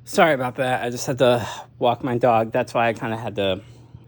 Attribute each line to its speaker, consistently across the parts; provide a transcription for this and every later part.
Speaker 1: Sorry about that. I just had to walk my dog. That's why I kind of had to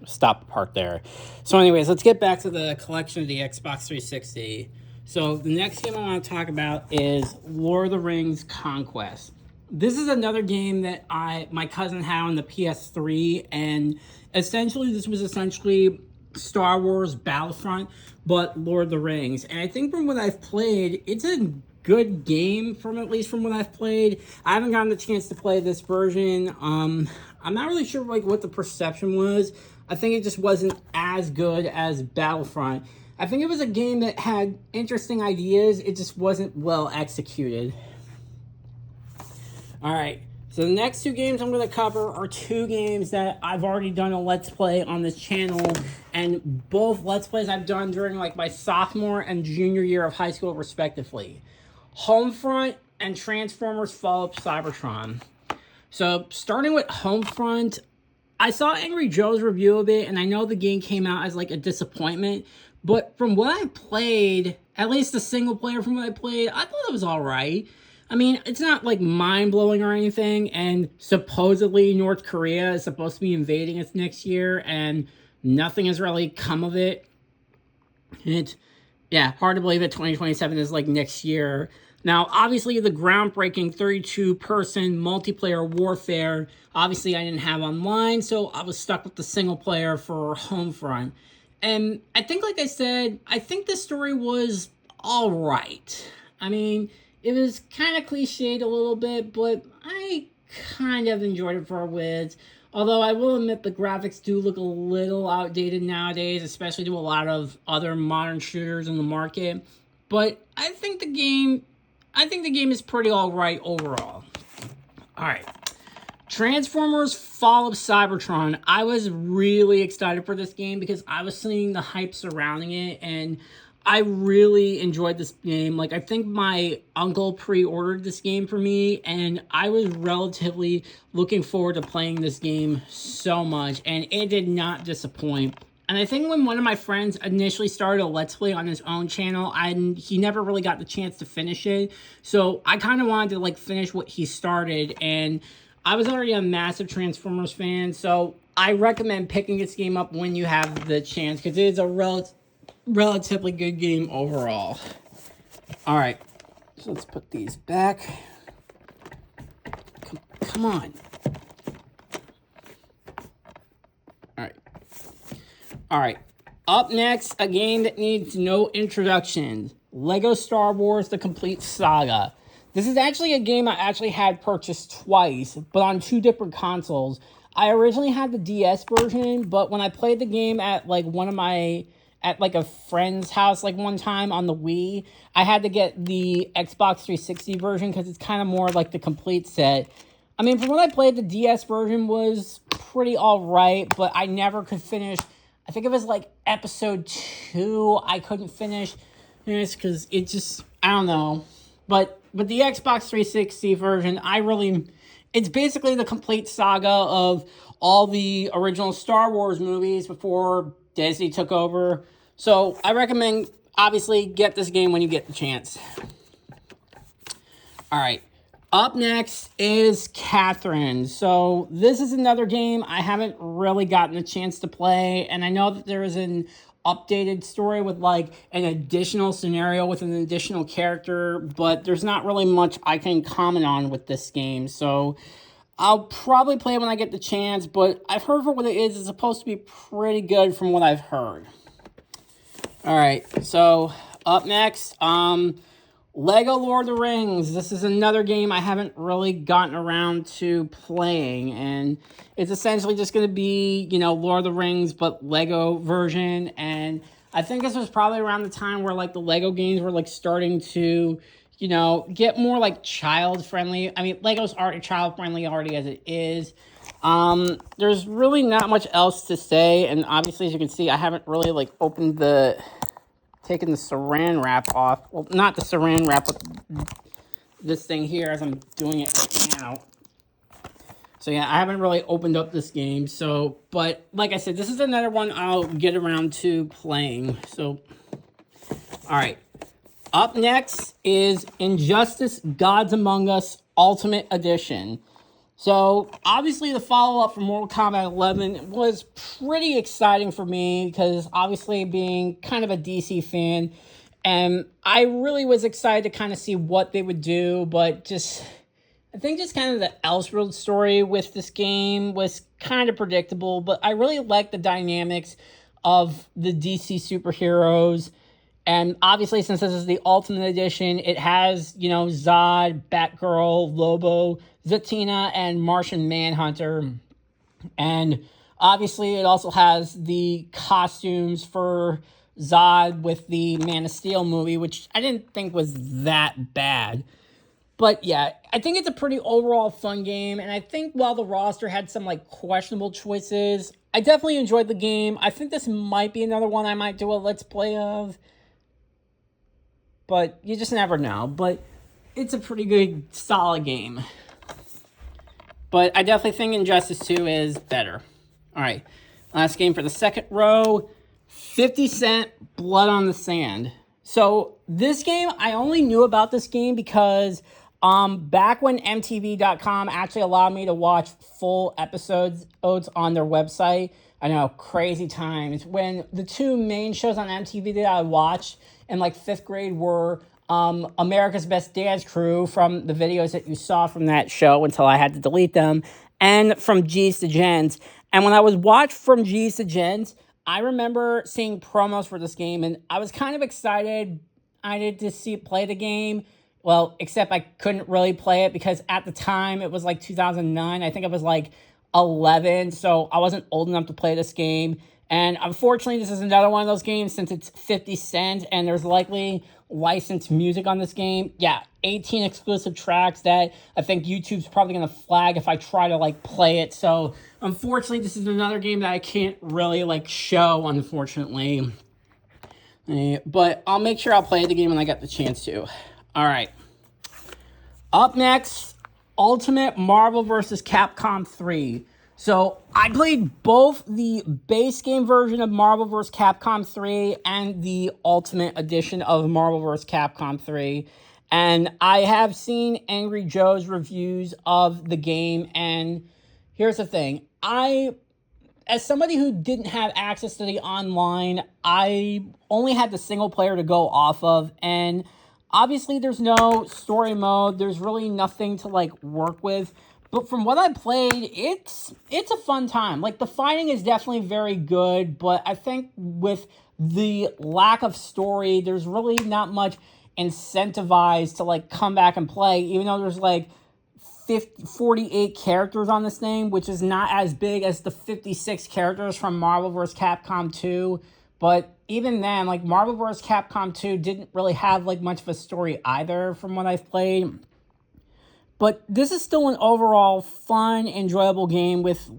Speaker 1: stop the part there. So, anyways, let's get back to the collection of the Xbox 360. So, the next game I want to talk about is Lord of the Rings Conquest. This is another game that my cousin had on the PS3, and this was essentially Star Wars Battlefront, but Lord of the Rings. And I think from what I've played, it's a good game at least from what I've played. I haven't gotten the chance to play this version. I'm not really sure what the perception was. I think it just wasn't as good as Battlefront. I think it was a game that had interesting ideas. It just wasn't well executed. All right. So the next two games I'm going to cover are two games that I've already done a Let's Play on this channel, and both Let's Plays I've done during my sophomore and junior year of high school respectively. Homefront and Transformers Fall of Cybertron. So starting with Homefront, I saw Angry Joe's review of it, and I know the game came out as a disappointment, but from what I played, at least the single player from what I played, I thought it was alright. I mean, it's not mind-blowing or anything, and supposedly North Korea is supposed to be invading us next year, and nothing has really come of it. It's, yeah, hard to believe that 2027 is next year. Now, obviously, the groundbreaking 32-person multiplayer warfare, obviously I didn't have online, so I was stuck with the single player for Homefront. And I think, like I said, I think the story was alright. I mean, it was kind of cliched a little bit, but I kind of enjoyed it for a whiz. Although I will admit the graphics do look a little outdated nowadays, especially to a lot of other modern shooters in the market. But I think the game is pretty alright overall. Alright. Transformers Fall of Cybertron. I was really excited for this game because I was seeing the hype surrounding it, and I really enjoyed this game. I think my uncle pre-ordered this game for me, and I was relatively looking forward to playing this game so much, and it did not disappoint. And I think when one of my friends initially started a Let's Play on his own channel, he never really got the chance to finish it. So I kind of wanted to finish what he started, and I was already a massive Transformers fan, so I recommend picking this game up when you have the chance, because it is a relatively good game overall. Alright, so let's put these back. Come on. Alright, up next, a game that needs no introduction. LEGO Star Wars The Complete Saga. This is actually a game I actually had purchased twice, but on two different consoles. I originally had the DS version, but when I played the game at a friend's house one time on the Wii, I had to get the Xbox 360 version because it's kind of more like the complete set. I mean, from what I played, the DS version was pretty alright, but I never could finish. I think it was episode 2 I couldn't finish because it just, I don't know. But the Xbox 360 version, it's basically the complete saga of all the original Star Wars movies before Disney took over. So I recommend, obviously, get this game when you get the chance. Alright, up next is Catherine. So this is another game I haven't really gotten a chance to play, and I know that there is an updated story with an additional scenario with an additional character, but there's not really much I can comment on with this game, so I'll probably play it when I get the chance, but I've heard for what it is, it's supposed to be pretty good from what I've heard. Alright, so up next, LEGO Lord of the Rings. This is another game I haven't really gotten around to playing, and it's essentially just going to be, Lord of the Rings, but LEGO version, and I think this was probably around the time where, the LEGO games were, starting to, get more, child-friendly. I mean, LEGO's already child-friendly already as it is. There's really not much else to say, and obviously, as you can see, I haven't really, taken the saran wrap off. Well, not the saran wrap, but this thing here as I'm doing it right now. So yeah, I haven't really opened up this game. So, but like I said, this is another one I'll get around to playing. So, all right. Up next is Injustice: Gods Among Us Ultimate Edition. So, obviously, the follow-up for Mortal Kombat 11 was pretty exciting for me because, obviously, being kind of a DC fan, and I really was excited to kind of see what they would do, but just, I think just kind of the Elseworld story with this game was kind of predictable, but I really liked the dynamics of the DC superheroes. And obviously, since this is the Ultimate Edition, it has, Zod, Batgirl, Lobo, Zatanna, and Martian Manhunter. And obviously, it also has the costumes for Zod with the Man of Steel movie, which I didn't think was that bad. But yeah, I think it's a pretty overall fun game. And I think while the roster had some questionable choices, I definitely enjoyed the game. I think this might be another one I might do a Let's Play of. But you just never know. But it's a pretty good, solid game. But I definitely think Injustice 2 is better. All right. Last game for the second row. 50 Cent, Blood on the Sand. So this game, I only knew about this game because back when MTV.com actually allowed me to watch full episodes on their website. I know, crazy times. When the two main shows on MTV that I watched in 5th grade were America's Best Dance Crew, from the videos that you saw from that show until I had to delete them, and from G's to Gens. And when I was watched from G's to Gens, I remember seeing promos for this game, and I was kind of excited. I did to play the game. Well, except I couldn't really play it because at the time it was 2009. I think I was 11, so I wasn't old enough to play this game. And unfortunately, this is another one of those games, since it's 50 Cent and there's likely licensed music on this game. Yeah, 18 exclusive tracks that I think YouTube's probably going to flag if I try to play it. So unfortunately, this is another game that I can't really show, unfortunately. But I'll make sure I'll play the game when I get the chance to. All right. Up next, Ultimate Marvel vs. Capcom 3. So I played both the base game version of Marvel vs. Capcom 3 and the Ultimate Edition of Marvel vs. Capcom 3. And I have seen Angry Joe's reviews of the game. And here's the thing. As somebody who didn't have access to the online, I only had the single player to go off of. And obviously there's no story mode. There's really nothing to work with. But from what I played, it's a fun time. The fighting is definitely very good, but I think with the lack of story, there's really not much incentivized to come back and play, even though there's 48 characters on this thing, which is not as big as the 56 characters from Marvel vs. Capcom 2. But even then, Marvel vs. Capcom 2 didn't really have much of a story either from what I've played. But this is still an overall fun, enjoyable game with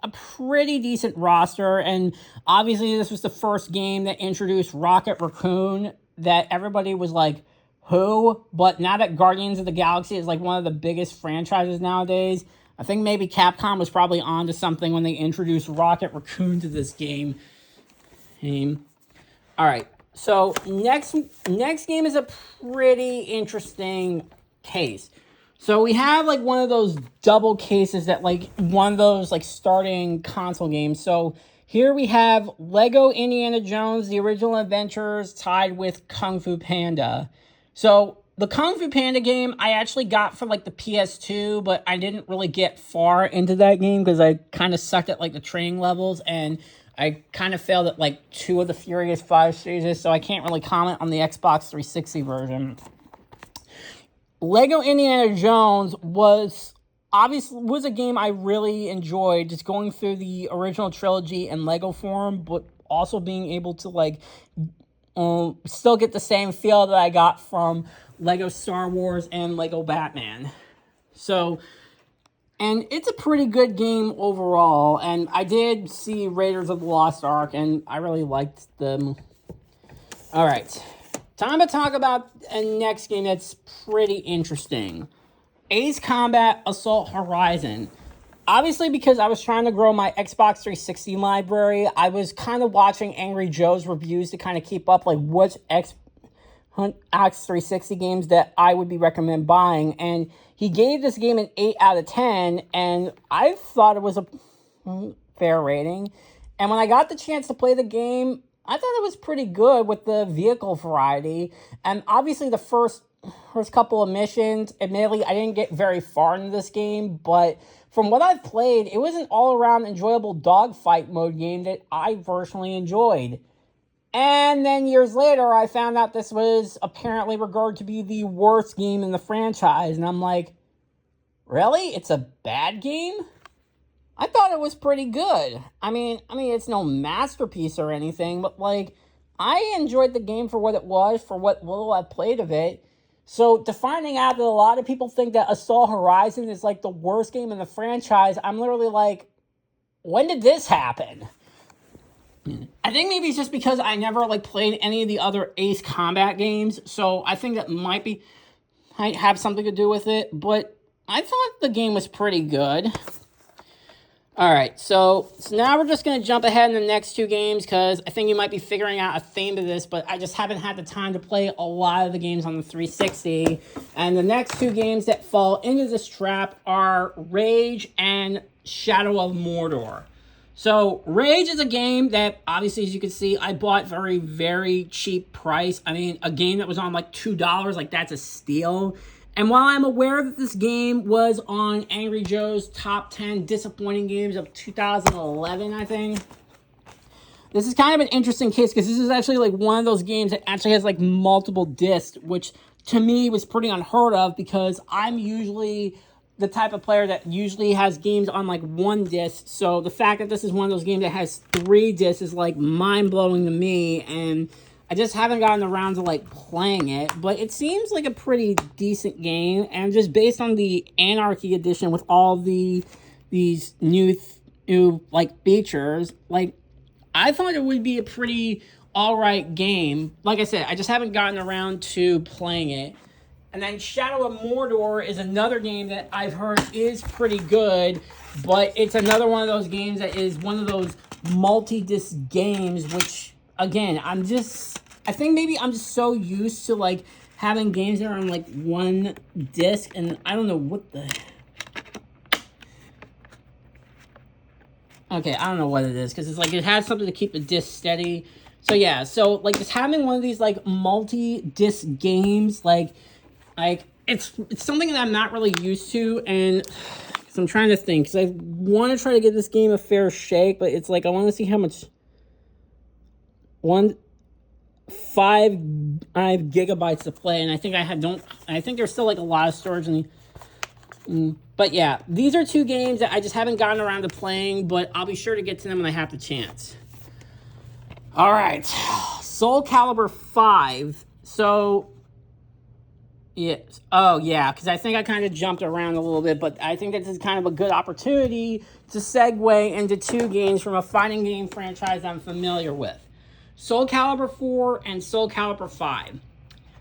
Speaker 1: a pretty decent roster. And obviously this was the first game that introduced Rocket Raccoon, that everybody was like, who? But now that Guardians of the Galaxy is one of the biggest franchises nowadays, I think maybe Capcom was probably onto something when they introduced Rocket Raccoon to this game. All right, so next game is a pretty interesting case. So we have one of those double cases that one of those starting console games. So here we have Lego Indiana Jones, The Original Adventures, tied with Kung Fu Panda. So the Kung Fu Panda game I actually got for the PS2, but I didn't really get far into that game because I kind of sucked at the training levels, and I kind of failed at 2 of the Furious 5 stages, so I can't really comment on the Xbox 360 version. Lego Indiana Jones was a game I really enjoyed, just going through the original trilogy in Lego form, but also being able to still get the same feel that I got from Lego Star Wars and Lego Batman. So, and it's a pretty good game overall, and I did see Raiders of the Lost Ark, and I really liked them. All right. Time to talk about a next game that's pretty interesting. Ace Combat Assault Horizon. Obviously, because I was trying to grow my Xbox 360 library, I was kind of watching Angry Joe's reviews to kind of keep up, Axe 360 games that I would be recommend buying, and he gave this game an 8 out of 10, and I thought it was a fair rating. And when I got the chance to play the game, I thought it was pretty good with the vehicle variety. And obviously the first couple of missions, admittedly, I didn't get very far into this game, but from what I've played, it was an all-around enjoyable dogfight mode game that I personally enjoyed. And then years later, I found out this was apparently regarded to be the worst game in the franchise. And I'm like, really? It's a bad game? I thought it was pretty good. I mean, it's no masterpiece or anything, but like, I enjoyed the game for what it was, for what little I played of it. So to finding out that a lot of people think that Assault Horizon is like the worst game in the franchise, I'm literally like, when did this happen? I think maybe it's just because I never like played any of the other Ace Combat games, so I think that might have something to do with it, but I thought the game was pretty good. Alright, so now we're just going to jump ahead in the next two games, because I think you might be figuring out a theme to this, but I just haven't had the time to play a lot of the games on the 360, and the next two games that fall into this trap are Rage and Shadow of Mordor. So, Rage is a game that, obviously, as you can see, I bought very, very cheap price. I mean, a game that was on, like, $2, like, that's a steal. And while I'm aware that this game was on Angry Joe's top 10 disappointing games of 2011, I think, this is kind of an interesting case, because this is actually, like, one of those games that actually has, like, multiple discs, which, to me, was pretty unheard of, because I'm usually the type of player that usually has games on like one disc. So the fact that this is one of those games that has 3 discs is like mind-blowing to me, and I just haven't gotten around to like playing it. But it seems like a pretty decent game, and just based on the Anarchy edition with all these new like features, like I thought it would be a pretty alright game. Like I said, I just haven't gotten around to playing it. And then Shadow of Mordor is another game that I've heard is pretty good, but it's another one of those games that is one of those multi-disc games, which, again, I think maybe I'm just so used to, like, having games that are on, like, one disc, and I don't know what the... Okay, I don't know what it is, because it's like it has something to keep the disc steady. So, yeah, so, like, just having one of these, like, multi-disc games, like it's something that I'm not really used to, and so I'm trying to think, because I want to try to give this game a fair shake, but it's like I want to see how much 5 gigabytes to play, and I think I think there's still like a lot of storage in the, but yeah, these are two games that I just haven't gotten around to playing, but I'll be sure to get to them when I have the chance. All right, Soul Calibur 5. So yes. Oh, yeah, because I think I kind of jumped around a little bit, but I think this is kind of a good opportunity to segue into 2 games from a fighting game franchise I'm familiar with. Soul Calibur 4 and Soul Calibur 5.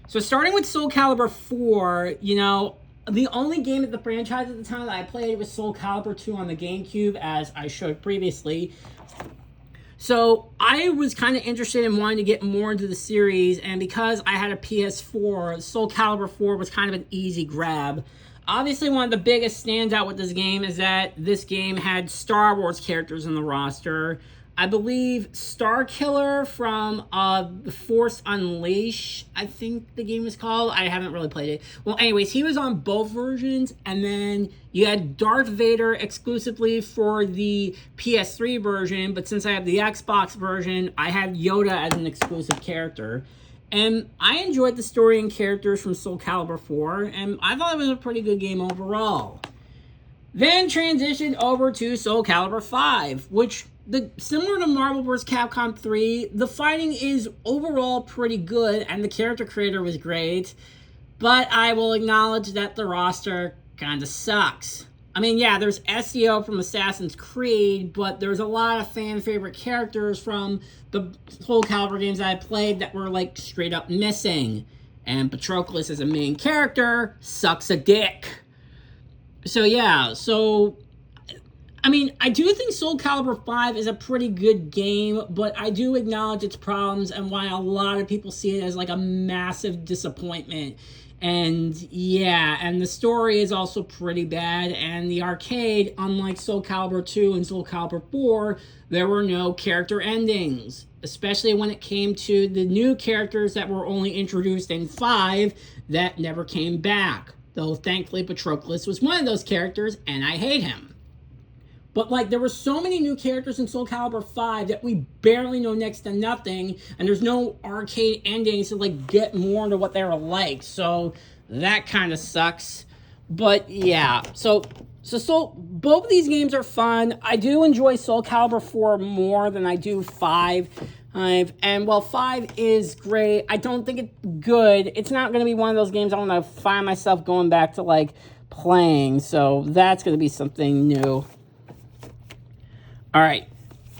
Speaker 1: So starting with Soul Calibur 4, you know, the only game at the franchise at the time that I played was Soul Calibur 2 on the GameCube, as I showed previously. So I was kind of interested in wanting to get more into the series, and because I had a PS4, Soul Calibur 4 was kind of an easy grab. Obviously, one of the biggest standout with this game is that this game had Star Wars characters in the roster. I believe Starkiller from Force Unleashed, I think the game was called. I haven't really played it. Well, anyways, he was on both versions, and then you had Darth Vader exclusively for the PS3 version, but since I have the Xbox version, I had Yoda as an exclusive character. And I enjoyed the story and characters from Soul Calibur 4, and I thought it was a pretty good game overall. Then transitioned over to Soul Calibur 5, which, similar to Marvel vs. Capcom 3, the fighting is overall pretty good, and the character creator was great, but I will acknowledge that the roster kinda sucks. I mean, yeah, there's Ezio from Assassin's Creed, but there's a lot of fan-favorite characters from the Soul Calibur games that I played that were, like, straight up missing. And Patroclus as a main character sucks a dick. So, yeah, so I mean, I do think Soul Calibur 5 is a pretty good game, but I do acknowledge its problems and why a lot of people see it as like a massive disappointment. And yeah, and the story is also pretty bad. And the arcade, unlike Soul Calibur 2 and Soul Calibur 4, there were no character endings, especially when it came to the new characters that were only introduced in 5 that never came back. Though thankfully Patroclus was one of those characters, and I hate him. But, like, there were so many new characters in Soul Calibur 5 that we barely know next to nothing, and there's no arcade endings to, like, get more into what they were like. So, that kind of sucks. But, yeah. So both of these games are fun. I do enjoy Soul Calibur 4 more than I do 5. And while 5 is great, I don't think it's good. It's not going to be one of those games I'm going to find myself going back to, like, playing. So, that's going to be something new. All right,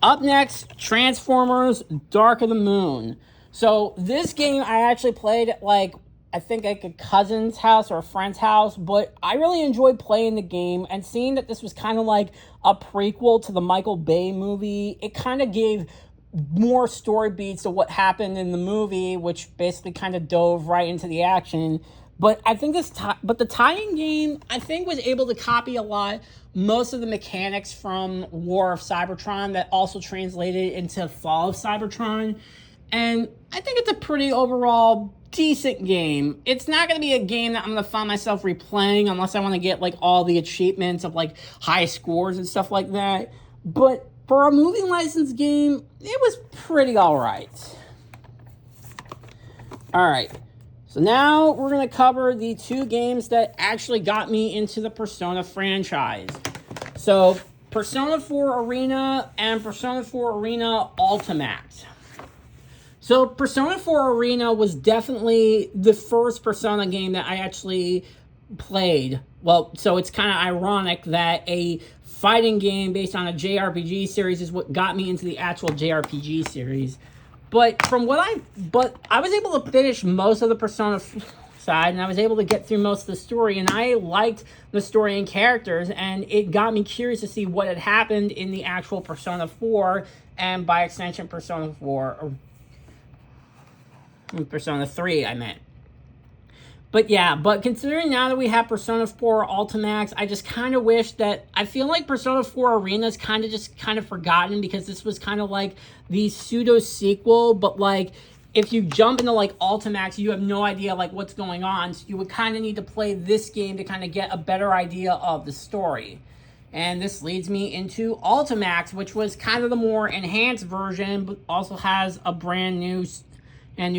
Speaker 1: up next, Transformers Dark of the Moon. So this game I actually played at, like, I think like a cousin's house or a friend's house, but I really enjoyed playing the game, and seeing that this was kind of like a prequel to the Michael Bay movie, it kind of gave more story beats to what happened in the movie, which basically kind of dove right into the action. But I think the tie-in game, I think, was able to copy a lot, most of the mechanics from War of Cybertron that also translated into Fall of Cybertron. And I think it's a pretty overall decent game. It's not going to be a game that I'm going to find myself replaying unless I want to get, like, all the achievements of, like, high scores and stuff like that. But for a movie license game, it was pretty alright. Alright. So now we're going to cover the 2 games that actually got me into the Persona franchise. So, Persona 4 Arena and Persona 4 Arena Ultimax. So, Persona 4 Arena was definitely the first Persona game that I actually played. Well, so it's kind of ironic that a fighting game based on a JRPG series is what got me into the actual JRPG series. But I was able to finish most of the Persona side, and I was able to get through most of the story, and I liked the story and characters, and it got me curious to see what had happened in the actual Persona 4, and by extension, Persona 4, or Persona 3, I meant. But yeah, considering now that we have Persona 4 Ultimax, I just kind of wish that, I feel like Persona 4 Arena is kind of forgotten, because this was kind of like the pseudo sequel, but like, if you jump into like Ultimax, you have no idea like what's going on, so you would kind of need to play this game to kind of get a better idea of the story. And this leads me into Ultimax, which was kind of the more enhanced version, but also has a brand new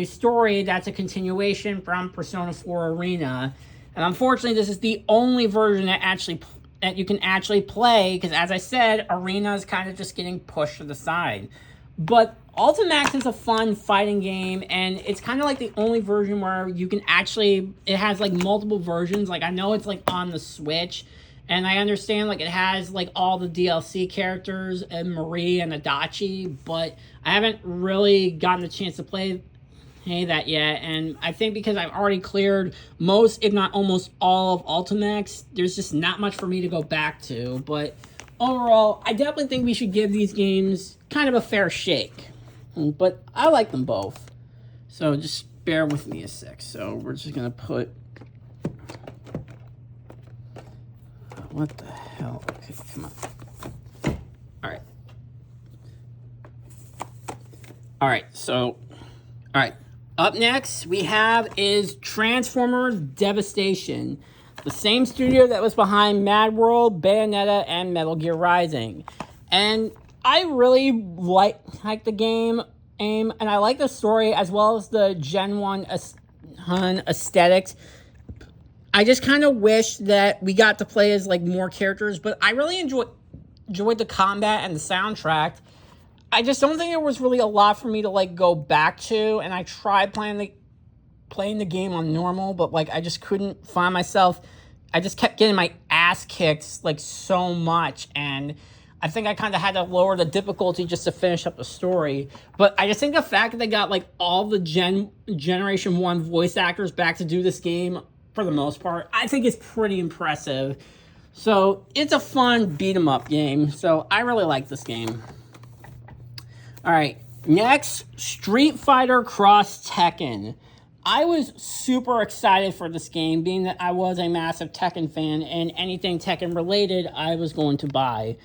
Speaker 1: story that's a continuation from Persona 4 Arena. And unfortunately, this is the only version that you can actually play, because as I said, Arena is kind of just getting pushed to the side. But Ultimax is a fun fighting game, and it's kind of like the only version where you can actually, it has like multiple versions. Like, I know it's like on the Switch, and I understand like it has like all the DLC characters and Marie and Adachi, but I haven't really gotten the chance to play that yet. And I think because I've already cleared most, if not almost all of Ultimax, there's just not much for me to go back to. But overall, I definitely think we should give these games kind of a fair shake. But I like them both. So just bear with me a sec. So we're just going to put... What the hell? Okay, come on. Alright. Alright, so... Alright. Up next, we have is Transformers Devastation. The same studio that was behind Mad World, Bayonetta, and Metal Gear Rising. And I really like the game, and I like the story as well as the Gen 1 aesthetics. I just kind of wish that we got to play as like more characters, but I really enjoyed the combat and the soundtrack. I just don't think there was really a lot for me to like go back to, and I tried playing the game on normal, but like I just couldn't find myself. I just kept getting my ass kicked like so much, and I think I kind of had to lower the difficulty just to finish up the story. But I just think the fact that they got like all the Generation 1 voice actors back to do this game for the most part, I think is pretty impressive. So it's a fun beat 'em up game. So I really like this game. All right, next, Street Fighter Cross Tekken. I was super excited for this game, being that I was a massive Tekken fan, and anything Tekken related I was going to buy.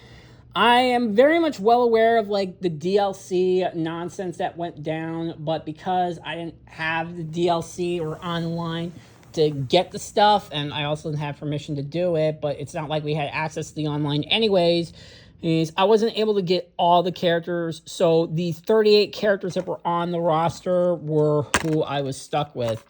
Speaker 1: I am very much well aware of like the DLC nonsense that went down, but because I didn't have the DLC or online to get the stuff, and I also didn't have permission to do it, but it's not like we had access to the online anyways, is I wasn't able to get all the characters, so the 38 characters that were on the roster were who I was stuck with.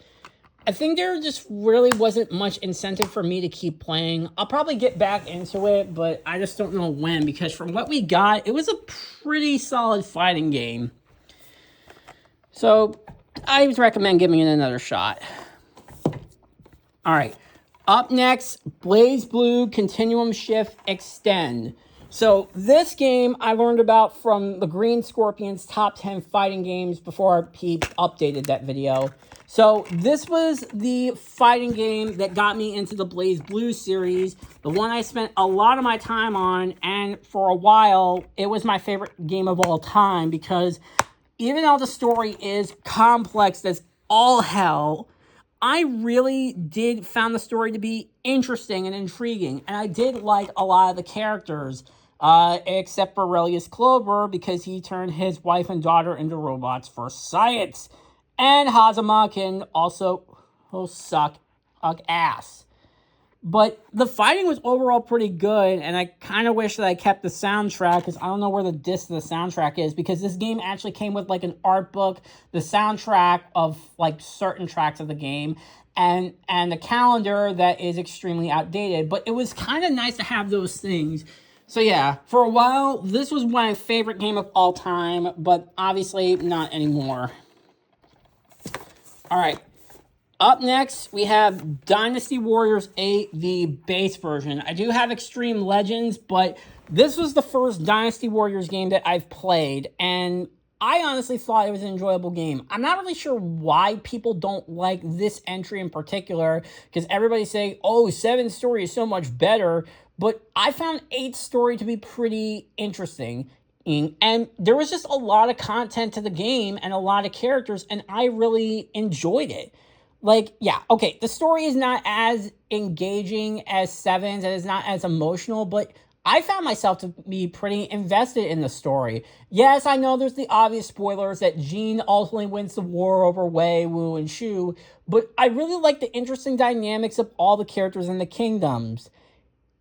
Speaker 1: I think there just really wasn't much incentive for me to keep playing. I'll probably get back into it, but I just don't know when, because from what we got, it was a pretty solid fighting game. So I would recommend giving it another shot. All right, up next, BlazBlue Continuum Shift Extend. So this game I learned about from the Green Scorpions top 10 fighting games before Pete updated that video. So this was the fighting game that got me into the BlazBlue series, the one I spent a lot of my time on, and for a while, it was my favorite game of all time, because even though the story is complex as all hell, I really did found the story to be interesting and intriguing, and I did like a lot of the characters, except for Aurelius Clover, because he turned his wife and daughter into robots for science. And Hazama can also suck ass. But the fighting was overall pretty good, and I kind of wish that I kept the soundtrack, because I don't know where the disc of the soundtrack is, because this game actually came with like an art book, the soundtrack of like certain tracks of the game, and the calendar that is extremely outdated. But it was kind of nice to have those things. So yeah, for a while, this was my favorite game of all time, but obviously not anymore. All right, up next, we have Dynasty Warriors 8, the base version. I do have Extreme Legends, but this was the first Dynasty Warriors game that I've played, and I honestly thought it was an enjoyable game. I'm not really sure why people don't like this entry in particular, because everybody's saying, oh, 7's story is so much better, but I found 8's story to be pretty interesting. And there was just a lot of content to the game and a lot of characters, and I really enjoyed it. Like, yeah, okay, the story is not as engaging as 7's, and it's not as emotional, but I found myself to be pretty invested in the story. Yes, I know there's the obvious spoilers that Jean ultimately wins the war over Wei, Wu, and Shu, but I really like the interesting dynamics of all the characters in the kingdoms.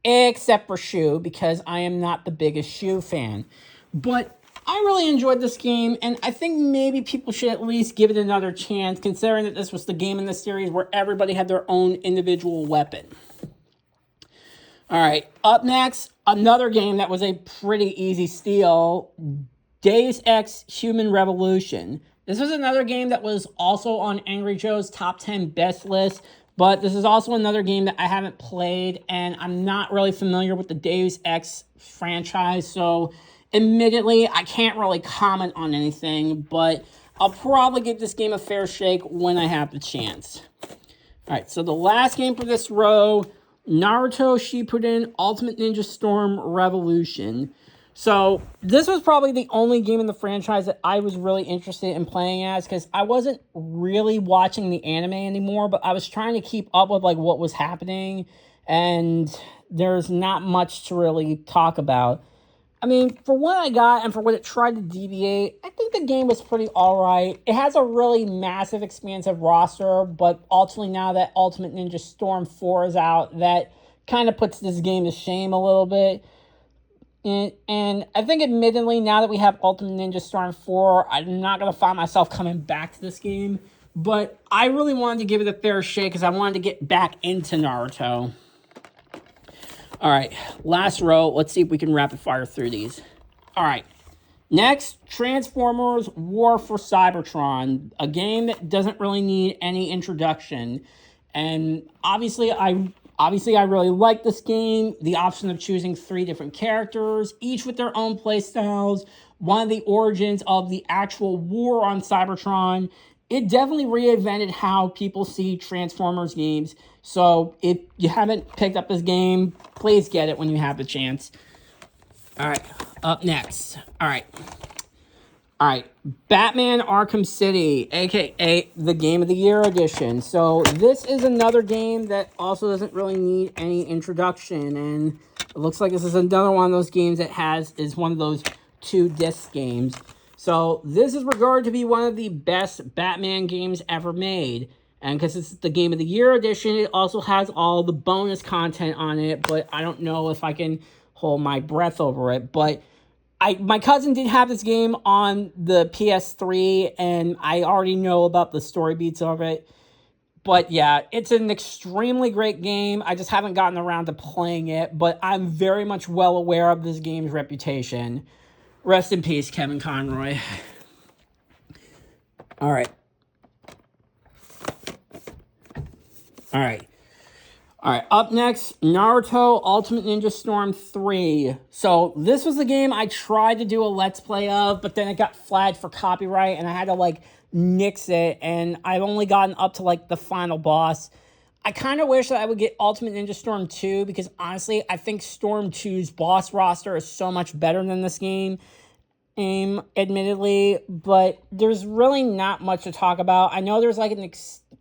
Speaker 1: Except for Shu, because I am not the biggest Shu fan. But I really enjoyed this game, and I think maybe people should at least give it another chance, considering that this was the game in the series where everybody had their own individual weapon. All right, up next, another game that was a pretty easy steal, Deus Ex Human Revolution. This was another game that was also on Angry Joe's top 10 best list, but this is also another game that I haven't played, and I'm not really familiar with the Deus Ex franchise, so admittedly, I can't really comment on anything, but I'll probably give this game a fair shake when I have the chance. All right, so the last game for this row, Naruto Shippuden Ultimate Ninja Storm Revolution. So this was probably the only game in the franchise that I was really interested in playing as, because I wasn't really watching the anime anymore, but I was trying to keep up with like what was happening, and there's not much to really talk about. I mean, for what I got and for what it tried to deviate, I think the game was pretty alright. It has a really massive, expansive roster, but ultimately now that Ultimate Ninja Storm 4 is out, that kind of puts this game to shame a little bit. And I think admittedly, now that we have Ultimate Ninja Storm 4, I'm not going to find myself coming back to this game. But I really wanted to give it a fair shake because I wanted to get back into Naruto. All right, last row. Let's see if we can rapid fire through these. All right, next, Transformers War for Cybertron, a game that doesn't really need any introduction. And obviously I really like this game. The option of choosing 3 different characters, each with their own playstyles, one of the origins of the actual war on Cybertron, it definitely reinvented how people see Transformers games. So if you haven't picked up this game, please get it when you have the chance. All right, up next. All right, Batman Arkham City, aka the Game of the Year edition. So this is another game that also doesn't really need any introduction, and it looks like this is another one of those games that is one of those 2-disc games. So this is regarded to be one of the best Batman games ever made. And because it's the Game of the Year edition, it also has all the bonus content on it, but I don't know if I can hold my breath over it. But my cousin did have this game on the PS3, and I already know about the story beats of it. But yeah, it's an extremely great game. I just haven't gotten around to playing it, but I'm very much well aware of this game's reputation. Rest in peace, Kevin Conroy. All right. Up next, Naruto Ultimate Ninja Storm 3. So this was the game I tried to do a Let's Play of, but then it got flagged for copyright, and I had to, nix it, and I've only gotten up to, the final boss. I kind of wish that I would get Ultimate Ninja Storm 2, because honestly, I think Storm 2's boss roster is so much better than this game, admittedly, but there's really not much to talk about. I know there's an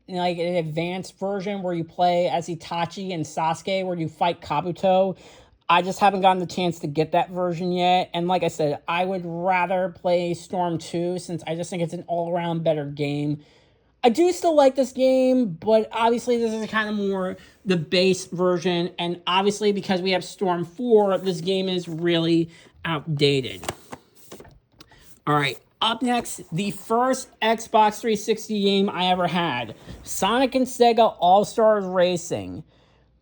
Speaker 1: advanced version where you play as Itachi and Sasuke, where you fight Kabuto. I just haven't gotten the chance to get that version yet. And like I said, I would rather play Storm 2 since I just think it's an all-around better game. I do still like this game, but obviously this is kind of more the base version. And obviously because we have Storm 4, this game is really outdated. All right. Up next, the first Xbox 360 game I ever had, Sonic and Sega All-Stars Racing.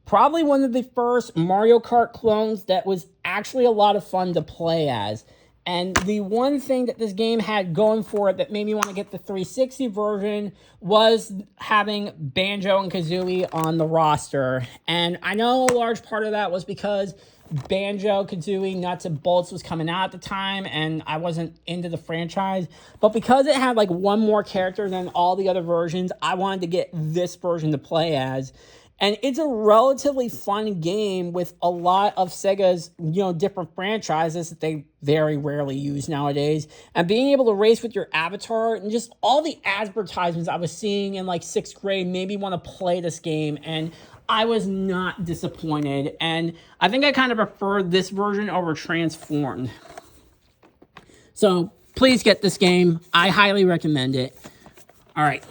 Speaker 1: Probably one of the first Mario Kart clones that was actually a lot of fun to play as. And the one thing that this game had going for it that made me want to get the 360 version was having Banjo and Kazooie on the roster. And I know a large part of that was because Banjo-Kazooie Nuts and Bolts was coming out at the time, and I wasn't into the franchise. But because it had one more character than all the other versions, I wanted to get this version to play as. And it's a relatively fun game with a lot of Sega's, different franchises that they very rarely use nowadays. And being able to race with your avatar and just all the advertisements I was seeing in 6th grade made me want to play this game. And I was not disappointed, and I think I kind of prefer this version over Transformed. So please get this game. I highly recommend it. All right,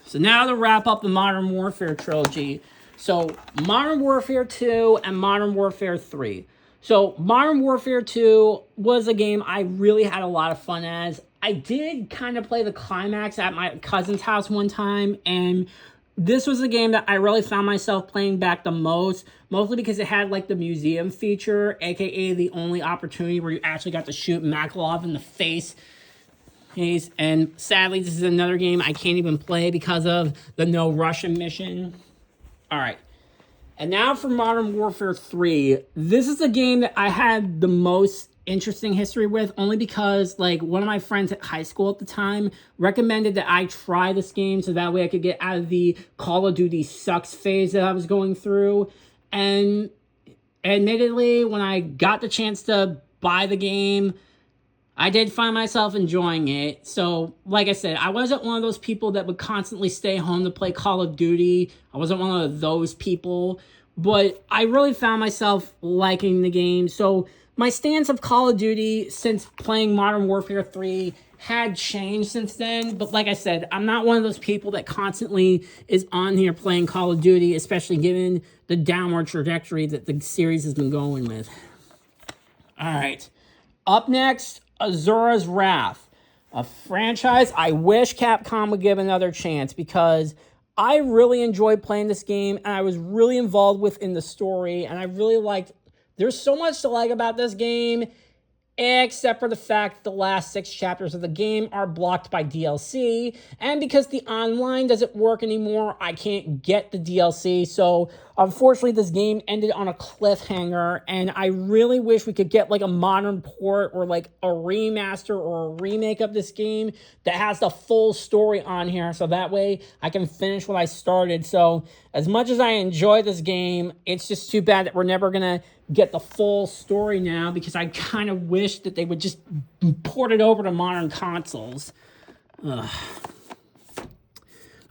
Speaker 1: so now to wrap up the Modern Warfare trilogy. So Modern Warfare 2 and Modern Warfare 3. So Modern Warfare 2 was a game I really had a lot of fun as. I did kind of play the climax at my cousin's house one time, and this was a game that I really found myself playing back the most, mostly because it had the museum feature, aka the only opportunity where you actually got to shoot Makarov in the face. And sadly, this is another game I can't even play because of the no Russian mission. All right. And now for Modern Warfare 3. This is the game that I had the most interesting history with, only because one of my friends at high school at the time recommended that I try this game so that way I could get out of the Call of Duty sucks phase that I was going through. And admittedly, when I got the chance to buy the game, I did find myself enjoying it. So, like I said, I wasn't one of those people that would constantly stay home to play Call of Duty. I wasn't one of those people, but I really found myself liking the game. So my stance of Call of Duty since playing Modern Warfare 3 had changed since then. But like I said, I'm not one of those people that constantly is on here playing Call of Duty, especially given the downward trajectory that the series has been going with. All right. Up next, Asura's Wrath, a franchise I wish Capcom would give another chance, because I really enjoyed playing this game and I was really involved in the story, and I really liked. There's so much to like about this game, except for the fact that the last 6 chapters of the game are blocked by DLC, and because the online doesn't work anymore, I can't get the DLC, so unfortunately this game ended on a cliffhanger, and I really wish we could get like a modern port or like a remaster or a remake of this game that has the full story on here, so that way I can finish what I started. So as much as I enjoy this game, it's just too bad that we're never gonna get the full story now, because I kind of wish that they would just port it over to modern consoles. Ugh.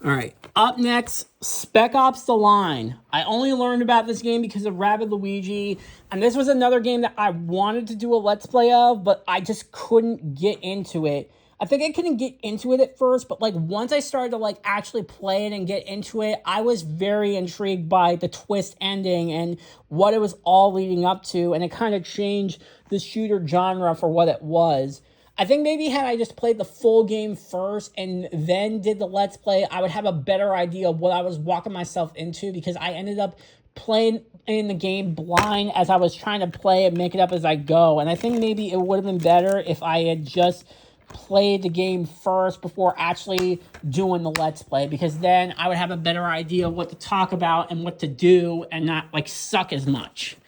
Speaker 1: All right, up next, Spec Ops: The Line. I only learned about this game because of Rabbid Luigi, and this was another game that I wanted to do a Let's Play of, but I just couldn't get into it. I think I couldn't get into it at first, but like once I started to like actually play it and get into it, I was very intrigued by the twist ending and what it was all leading up to, and it kind of changed the shooter genre for what it was. I think maybe had I just played the full game first and then did the Let's Play, I would have a better idea of what I was walking myself into, because I ended up playing in the game blind as I was trying to play and make it up as I go. And I think maybe it would have been better if I had just played the game first before actually doing the Let's Play, because then I would have a better idea of what to talk about and what to do and not like suck as much.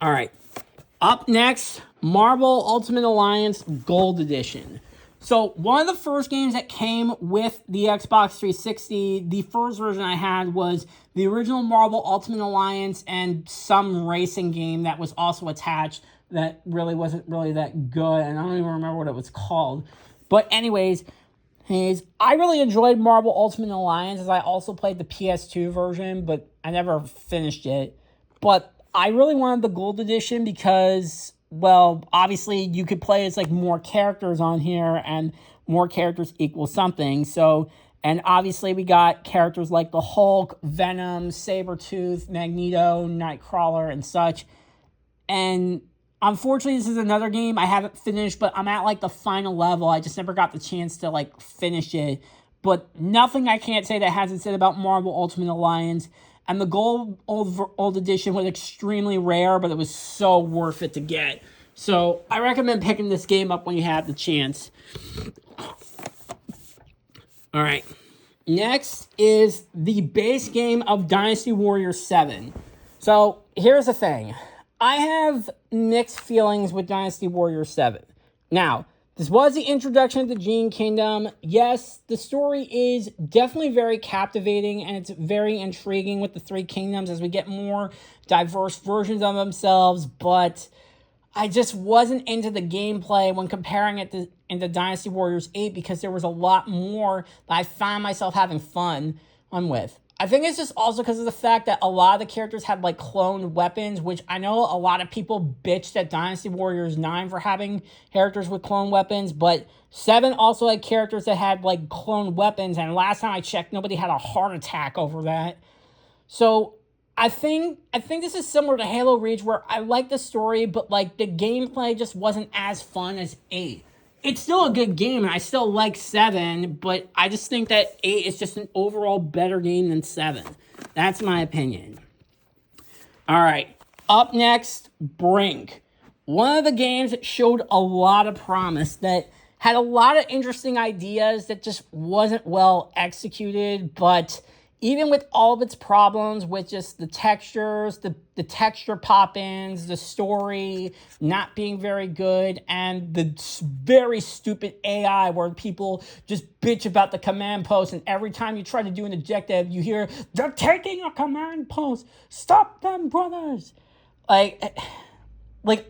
Speaker 1: All right. Up next, Marvel Ultimate Alliance Gold Edition. So one of the first games that came with the Xbox 360, the first version I had was the original Marvel Ultimate Alliance and some racing game that was also attached that really wasn't really that good, and I don't even remember what it was called. But anyways, I really enjoyed Marvel Ultimate Alliance, as I also played the PS2 version, but I never finished it. But I really wanted the Gold Edition because, well, obviously you could play as like more characters on here, and more characters equal something. So, and obviously we got characters like the Hulk, Venom, Sabretooth, Magneto, Nightcrawler, and such. And unfortunately, this is another game I haven't finished, but I'm at like the final level. I just never got the chance to like finish it. But nothing I can't say that hasn't said about Marvel Ultimate Alliance. And the Gold Old Edition was extremely rare, but it was so worth it to get. So I recommend picking this game up when you have the chance. All right. Next is the base game of Dynasty Warriors 7. So here's the thing. I have mixed feelings with Dynasty Warriors 7. Now, this was the introduction to the Gene Kingdom. Yes, the story is definitely very captivating, and it's very intriguing with the Three Kingdoms as we get more diverse versions of themselves, but I just wasn't into the gameplay when comparing it to into Dynasty Warriors 8, because there was a lot more that I found myself having fun with. I think it's just also because of the fact that a lot of the characters had like cloned weapons, which I know a lot of people bitched at Dynasty Warriors 9 for having characters with clone weapons, but 7 also had characters that had like cloned weapons, and last time I checked, nobody had a heart attack over that. So I think this is similar to Halo Reach, where I like the story, but like the gameplay just wasn't as fun as 8. It's still a good game, and I still like 7, but I just think that 8 is just an overall better game than 7. That's my opinion. All right, up next, Brink. One of the games that showed a lot of promise, that had a lot of interesting ideas that just wasn't well executed, but even with all of its problems with just the textures, the texture pop-ins, the story not being very good, and the very stupid AI where people just bitch about the command post, and every time you try to do an objective, you hear, "They're taking a command post! Stop them, brothers!" Like,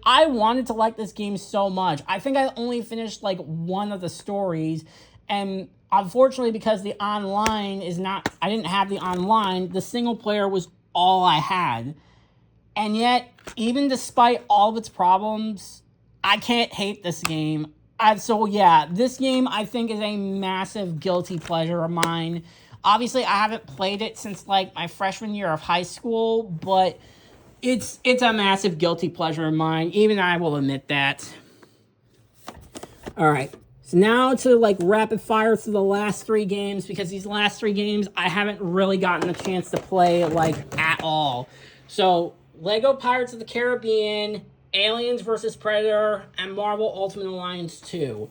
Speaker 1: I wanted to like this game so much. I think I only finished, like, one of the stories, and unfortunately, because the online is not, I didn't have the online, the single player was all I had. And yet, even despite all of its problems, I can't hate this game. So yeah, this game I think is a massive guilty pleasure of mine. Obviously, I haven't played it since like my freshman year of high school, but it's a massive guilty pleasure of mine. Even I will admit that. All right. So now to like rapid fire through the last 3 games, because these last 3 games I haven't really gotten a chance to play like at all. So Lego Pirates of the Caribbean, Aliens vs. Predator, and Marvel Ultimate Alliance 2.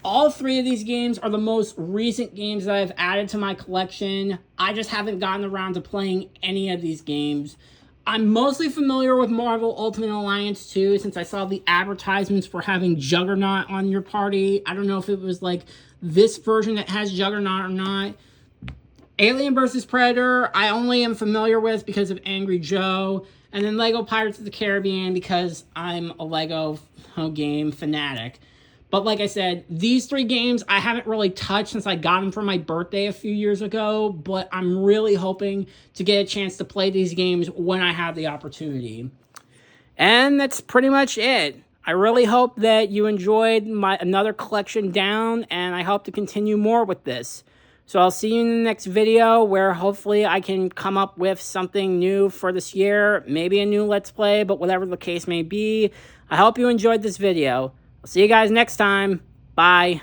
Speaker 1: All three of these games are the most recent games that I've added to my collection. I just haven't gotten around to playing any of these games. I'm mostly familiar with Marvel Ultimate Alliance 2 since I saw the advertisements for having Juggernaut on your party. I don't know if it was like this version that has Juggernaut or not. Alien vs. Predator, I only am familiar with because of Angry Joe. And then Lego Pirates of the Caribbean because I'm a Lego game fanatic. But like I said, these three games I haven't really touched since I got them for my birthday a few years ago. But I'm really hoping to get a chance to play these games when I have the opportunity. And that's pretty much it. I really hope that you enjoyed my another collection down, and I hope to continue more with this. So I'll see you in the next video where hopefully I can come up with something new for this year. Maybe a new Let's Play, but whatever the case may be. I hope you enjoyed this video. I'll see you guys next time. Bye.